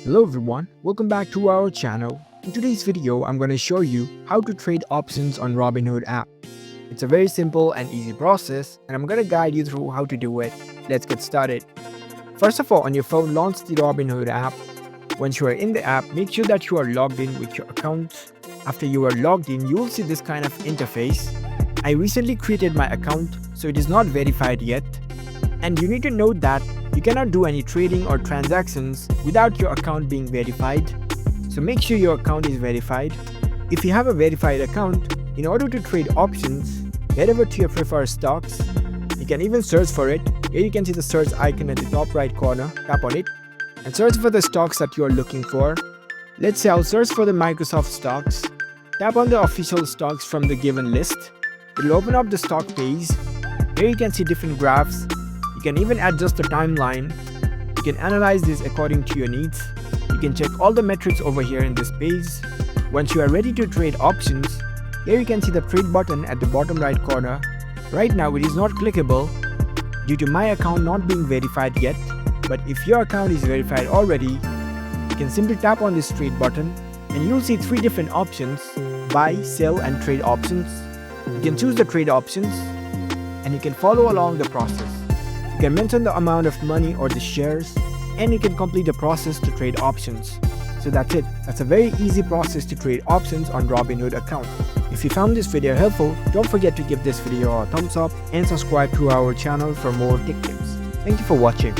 Hello everyone, welcome back to our channel. In today's video, I'm going to show you how to trade options on Robinhood app. It's a very simple and easy process and I'm going to guide you through how to do it. Let's get started. First of all, on your phone, launch the Robinhood app. Once you are in the app, make sure that you are logged in with your account. After you are logged in, you will see this kind of interface. I recently created my account, so it is not verified yet. And you need to note that you cannot do any trading or transactions without your account being verified. So make sure your account is verified. If you have a verified account, in order to trade options, head over to your preferred stocks. You can even search for it. Here you can see the search icon at the top right corner. Tap on it and search for the stocks that you are looking for. Let's say I'll search for the Microsoft stocks. Tap on the official stocks from the given list. It will open up the stock page. Here you can see different graphs. You can even adjust the timeline. You can analyze this according to your needs. You can check all the metrics over here in this page. Once you are ready to trade options, here you can see the trade button at the bottom right corner. Right now it is not clickable due to my account not being verified yet, but if your account is verified already, you can simply tap on this trade button and you'll see three different options: buy, sell and trade options. You can choose the trade options and you can follow along the process. You can mention the amount of money or the shares and you can complete the process to trade options. So that's it. That's a very easy process to trade options on Robinhood account. If you found this video helpful, don't forget to give this video a thumbs up and subscribe to our channel for more tech tips. Thank you for watching.